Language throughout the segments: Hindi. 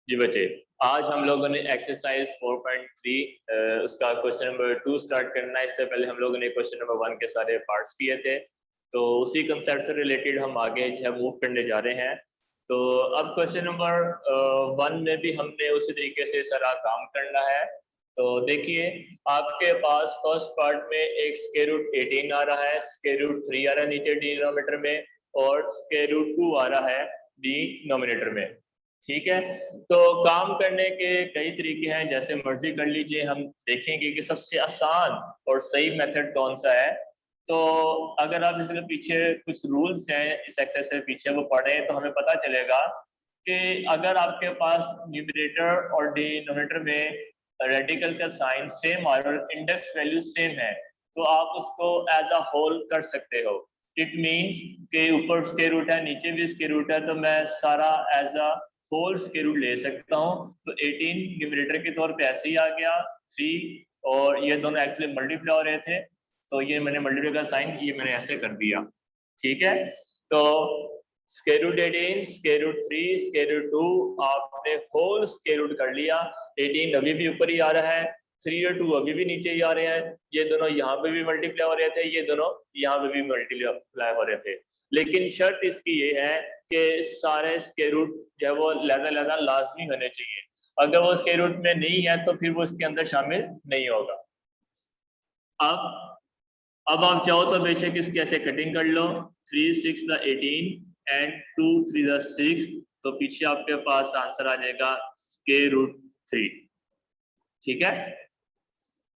जी बच्चे, आज हम लोगों ने एक्सरसाइज 4.3 उसका क्वेश्चन नंबर 2 स्टार्ट करना है। इससे पहले हम लोगों ने क्वेश्चन नंबर 1 के सारे पार्ट्स किए थे, तो उसी कंसेप्ट से रिलेटेड हम आगे जो है मूव करने जा रहे हैं। तो अब क्वेश्चन नंबर 1 में भी हमने उसी तरीके से सारा काम करना है। तो देखिए, आपके पास फर्स्ट पार्ट में एक स्क्वायर रूट 18 आ रहा है, स्क्वायर रूट 3 आ रहा है नीचे डिनोमिनेटर में, और स्क्वायर रूट 2 आ रहा है डिनोमिनेटर में। ठीक है, तो काम करने के कई तरीके हैं, जैसे मर्जी कर लीजिए। हम देखेंगे कि सबसे आसान और सही मेथड कौन सा है। तो अगर आप इसके पीछे कुछ रूल्स हैं इस एक्सरसाइज के पीछे वो पढ़ें तो हमें पता चलेगा कि अगर आपके पास न्यूमरेटर और डिनोमिनेटर में रेडिकल का साइन सेम और इंडेक्स वैल्यू सेम है तो आप उसको एज अ होल कर सकते हो। इट मीन्स कि ऊपर स्क्वायर रूट है, नीचे भी स्क्वायर रूट है, तो मैं सारा as a whole square root ले सकता हूँ। तो 18 न्यूमरेटर के तौर पे ऐसे ही आ गया, 3 और ये दोनों एक्चुअली मल्टीप्लाई हो रहे थे, तो ये मैंने मल्टीप्लाई का साइन ये मैंने ऐसे कर दिया। ठीक है, तो square root 18, square root 3, square root 2 आपने होल स्क्वायर रूट कर लिया। 18 अभी भी ऊपर ही आ रहा है, 3 और 2 अभी भी नीचे ही आ रहे हैं, ये दोनों यहाँ पे भी मल्टीप्लाई हो रहे थे, ये दोनों यहाँ पे भी मल्टीप्लाई हो रहे थे। लेकिन शर्त इसकी ये है कि सारे स्क्वायर रूट जो है वो लहदा लाजमी होने चाहिए। अगर वो स्क्वायर रूट में नहीं है तो फिर वो इसके अंदर शामिल नहीं होगा। अब आप चाहो तो बेशक इसकी ऐसे कटिंग कर लो, 3 6 द 18 एंड 2 3 द 6, तो पीछे आपके पास आंसर आ जाएगा स्क्वायर रूट 3। ठीक है,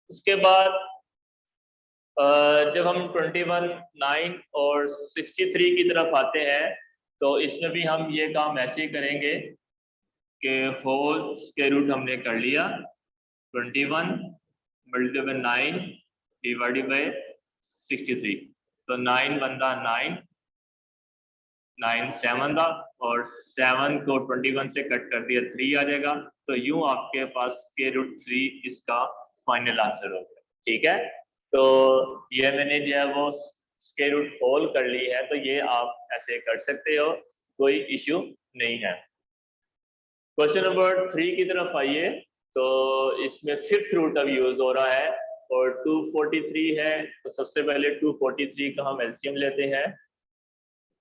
उसके बाद जब हम 21 9 और 63 की तरफ आते हैं तो इसमें भी हम ये काम ऐसे ही करेंगे कि होल स्क्वायर रूट हमने कर लिया, 21 मल्टीप्लाई बाय 9 डिवाइडेड बाय 63, तो 9 बनता 9 9 7 था, और 7 को 21 से कट कर दिया 3 आ जाएगा, तो यूं आपके पास स्क्वायर रूट 3 इसका फाइनल आंसर हो गया। ठीक है, तो ये मैंने जो है वो स्क्वायर रूट होल कर ली है, तो ये आप ऐसे कर सकते हो, कोई इश्यू नहीं है। क्वेश्चन नंबर 3 की तरफ आइए, तो इसमें फिफ्थ रूट अब यूज हो रहा है और 243 है, तो सबसे पहले 243 का हम एलसीएम लेते हैं।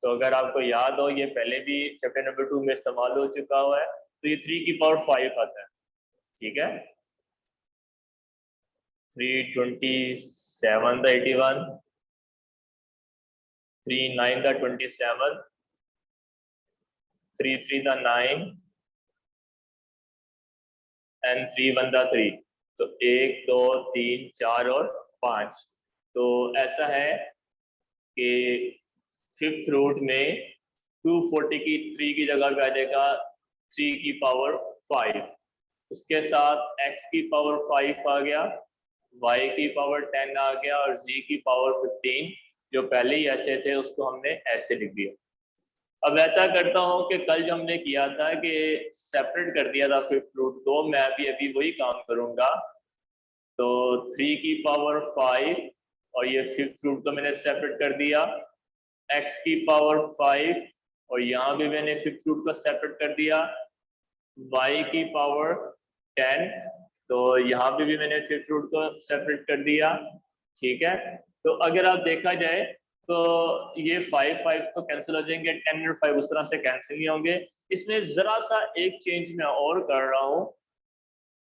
तो अगर आपको याद हो ये पहले भी चैप्टर नंबर 2 में इस्तेमाल हो चुका हुआ है, तो ये 3 की पावर 5 आता है। ठीक है, 327 the 81, 39 the 27, 33 the 9 and 31 the 3, तो 1 2 3 4 और 5। तो ऐसा है कि फिफ्थ रूट में 240 की 3 की जगह पे आ जाएगा 3 की पावर 5, उसके साथ x की पावर 5 आ गया, y की पावर 10 आ गया, और z की पावर 15 जो पहले ही ऐसे थे उसको हमने ऐसे लिख दिया। अब ऐसा करता हूं कि कल जो हमने किया था कि सेपरेट कर दिया था फिफ्थ रूट को, मैं भी अभी वही काम करूंगा। तो 3 की पावर 5 और ये फिफ्थ रूट को मैंने सेपरेट कर दिया, x की पावर 5 और यहाँ भी मैंने फिफ्थ रूट को सेपरेट कर दिया, y की पावर 10, तो यहाँ पे भी मैंने फिफ्थ रूट को सेपरेट कर दिया। ठीक है, तो अगर आप देखा जाए तो ये 5 5 तो कैंसिल हो जाएंगे, 10 और 5 उस तरह से कैंसिल नहीं होंगे। इसमें जरा सा एक चेंज मैं और कर रहा हूँ,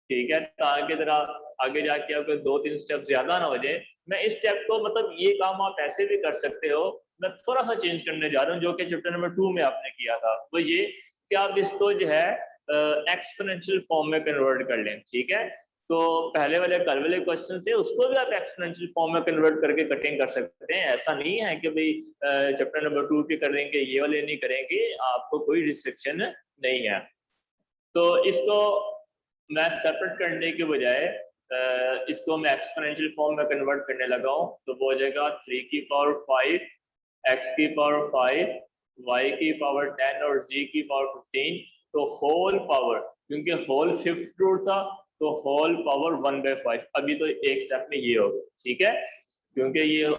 ठीक है, ताकि जरा आगे जाके आपको 2-3 स्टेप ज्यादा ना हो जाए। मैं इस स्टेप को मतलब ये काम आप ऐसे भी कर सकते हो, मैं थोड़ा सा चेंज करने जा रहा हूँ जो कि चैप्टर नंबर 2 में आपने किया था, वो ये कि आप इसको जो है एक्सपोनेंशियल फॉर्म में कन्वर्ट कर लें। ठीक है, तो पहले वाले कल वाले क्वेश्चन थे उसको भी आप एक्सपोनेंशियल फॉर्म में कन्वर्ट करके कटिंग कर सकते हैं। ऐसा नहीं है कि भाई चैप्टर नंबर 2 के करेंगे ये वाले नहीं करेंगे, आपको कोई रिस्ट्रिक्शन नहीं है। तो इसको मैं सेपरेट करने के बजाय इसको मैं एक्सपोनेंशियल फॉर्म में कन्वर्ट करने लगा हूँ, तो वो हो जाएगा 3 की पावर 5, x की पावर 5, y की पावर 10 और z की पावर 15, तो होल पावर, क्योंकि होल फिफ्थ रूट था तो होल पावर 1/5। अभी तो एक स्टेप में ये होगा। ठीक है, क्योंकि ये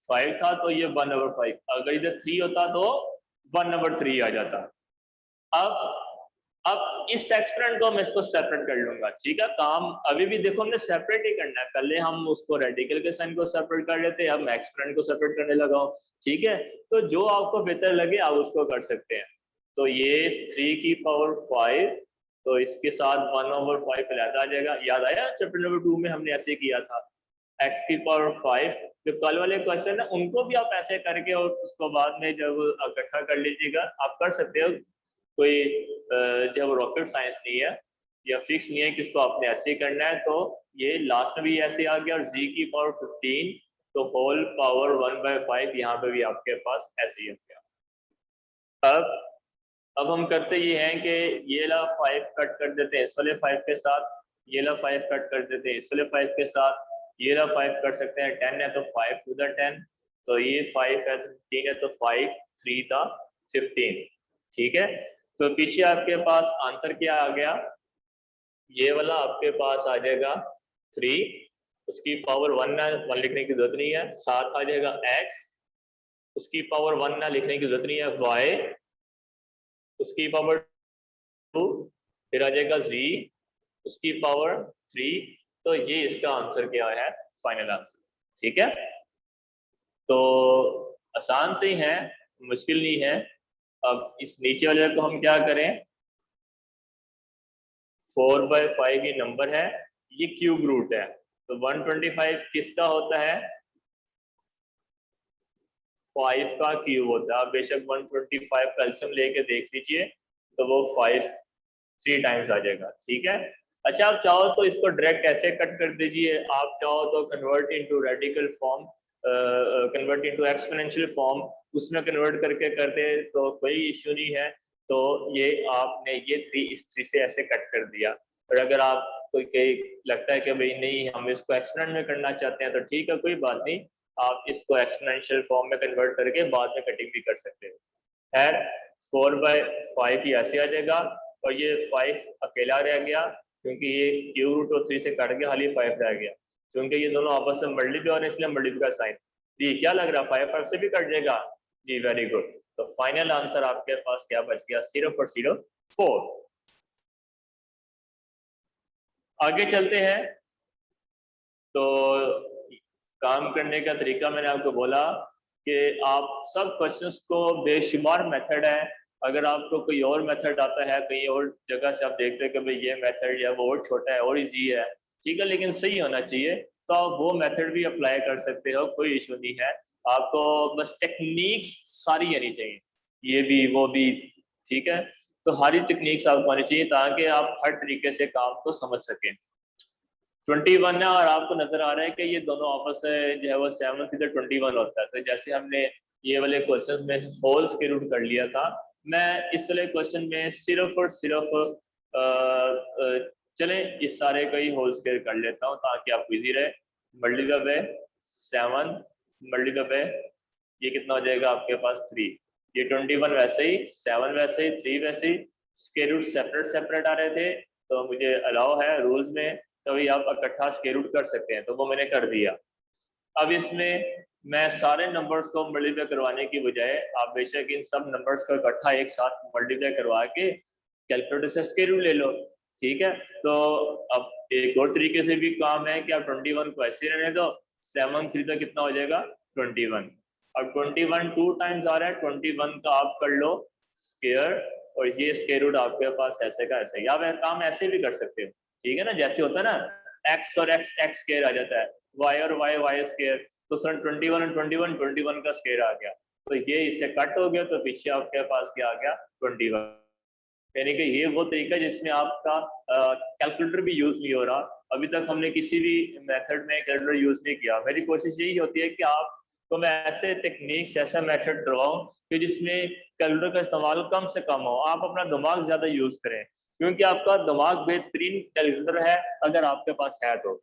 5 था तो ये 1/5, अगर इधर 3 होता तो 1/3 आ जाता। अब इस एक्सपेरिमेंट को मैं इसको सेपरेट कर लूंगा, ठीक है। काम अभी भी देखो हमने सेपरेट ही करना है, पहले हम उसको रेडिकल के साइन को सेपरेट कर लेते हैं, अब मैं एक्सपेरिमेंट को सेपरेट करने लगा हूँ, ठीक है। तो जो आपको बेहतर लगे आप उसको कर सकते हैं। तो ये 3 की पावर 5, तो इसके साथ 1/5 आ जाएगा। याद आया चैप्टर नंबर 2 में हमने ऐसे किया था, x की पावर 5। जो कल वाले क्वेश्चन है उनको भी आप ऐसे करके और उसको बाद में जब इकट्ठा कर लीजिएगा, आप कर सकते हो। कोई जब रॉकेट साइंस नहीं है या फिक्स नहीं है कि इसको आपने ऐसे ही करना है। तो ये लास्ट में भी ऐसे आ गया, और z की पावर 15 तो होल पावर 1/5 यहाँ पे भी आपके पास ऐसे ही आ गया। अब हम करते ये हैं कि ये ला 5 कट कर देते हैं इस वाले 5 के साथ, ये ला 5 कट कर देते हैं इस वाले 5 के साथ, ये ला 5 कर सकते हैं, 10 है तो 5 to the 10, तो ये 5 है तो 15 है तो 5 3 था 15, ठीक है। तो पीछे आपके पास आंसर क्या आ गया, ये वाला आपके पास आ जाएगा 3, उसकी पावर 1 ना 1 लिखने की जरूरत नहीं है, साथ आ जाएगा x, उसकी पावर 1 ना लिखने की जरूरत नहीं है, y, उसकी पावर 2, फिर आ जाएगा z, उसकी पावर 3। तो ये इसका आंसर क्या है, फाइनल आंसर, ठीक है। तो आसान से ही है, मुश्किल नहीं है। अब इस नीचे वाले को हम क्या करें, 4/5 ये नंबर है, ये क्यूब रूट है, तो 125 किसका होता है, 5 का क्यूब होता है। आप बेशक 125 कैल्शियम लेके देख लीजिए, तो वो 5 3 टाइम्स आ जाएगा, ठीक है। अच्छा आप चाहो तो इसको डायरेक्ट ऐसे कट कर दीजिए, आप चाहो तो convert into radical form, convert into exponential form, उसमें कन्वर्ट करके करते तो कोई इश्यू नहीं है। तो ये आपने ये 3 इस 3 से ऐसे कट कर दिया, और अगर आप कोई लगता है कि भाई नहीं हम इसको एक्सपोनेंट में करना चाहते हैं तो ठीक है, कोई बात नहीं, आप इसको एक्सपोनेंशियल फॉर्म में कन्वर्ट करके बाद में कटिंग भी कर सकते हो। खैर 4/5 ही ऐसे आ जाएगा, और ये 5 अकेला रह गया क्योंकि ये क्यूब रूट और 3 से कट गया, खाली 5 रह गया, क्योंकि ये दोनों आपस में मल्टीप्लाई हो रहे हैं इसलिए मल्टीप्लाई का साइन। जी क्या लग रहा है 5 से भी कट जाएगा, जी वेरी गुड। तो फाइनल आंसर आपके पास क्या बच गया, 0 4 0 4। आगे चलते हैं। तो काम करने का तरीका मैंने आपको बोला कि आप सब क्वेश्चंस को बेशुमार मेथड है, अगर आपको कोई और मेथड आता है कहीं और जगह से आप देखते हैं कि भाई ये मेथड या वो और छोटा है और इजी है, ठीक है, लेकिन सही होना चाहिए, तो आप वो मेथड भी अप्लाई कर सकते हो, कोई इशू नहीं है। आपको बस टेक्निक्स सारी आनी चाहिए, ये भी वो भी, ठीक है। तो सारी टेक्निक्स आपको आनी चाहिए ताकि आप हर तरीके से काम को समझ सकें। 21 है, और आपको नजर आ रहा है कि ये दोनों आपस में जो है वो 7 सीधे 21 होता है। तो जैसे हमने ये वाले क्वेश्चंस में होल्स के रूट कर लिया था, मैं इस वाले क्वेश्चन में सिर्फ और सिर्फ चलें इस सारे का ही होल स्क्वायर कर लेता हूँ ताकि आपको इजी रहे। मल्टीप्लाई बाय 7, मल्टीप्लाई बाय ये कितना हो जाएगा आपके पास 3, ये 21 वैसे ही, 7 वैसे ही, 3 वैसे ही, स्क्वायर रूट सेपरेट सेपरेट आ रहे थे तो मुझे अलाउ है रूल्स में, तभी आप इकट्ठा स्क्वायर रूट कर सकते हैं, तो वो मैंने कर दिया। अब इसमें मैं सारे नंबर्स को मल्टीप्लाई करवाने की बजाय आप बेशक इन सब नंबर्स को इकट्ठा एक साथ मल्टीप्लाई करवा के कैलकुलेटर से स्क्वायर रूट ले लो, ठीक है। तो अब एक और तरीके से भी काम है कि आप 21 को ऐसे रहने दो, 7 3 तो कितना हो जाएगा 21, अब 21 2 टाइम्स आ रहा है, 21 का आप कर लो स्क्वायर, और ये स्क्वायर रूट आपके पास ऐसे का ऐसे, या वह काम ऐसे भी कर सकते हो, ठीक है ना, जैसे होता है ना x और x x स्क्वायर आ जाता है, y और y y स्क्वायर, तो सर 21 और 21 का स्क्वायर आ गया, तो ये इससे कट हो गया, तो पीछे आपके पास क्या आ गया 21। यानी कि ये वो तरीका जिसमें आपका कैलकुलेटर भी यूज नहीं हो रहा। अभी तक हमने किसी भी मेथड में कैलकुलेटर यूज नहीं किया। मेरी कोशिश यही होती है कि आपको मैं ऐसे टेक्निक्स ऐसा मेथड करवाऊं कि जिसमें कैलकुलेटर का इस्तेमाल कम से कम हो, आप अपना दिमाग ज्यादा यूज करें, क्योंकि आपका दिमाग बेहतरीन कैलकुलेटर है अगर आपके पास है तो।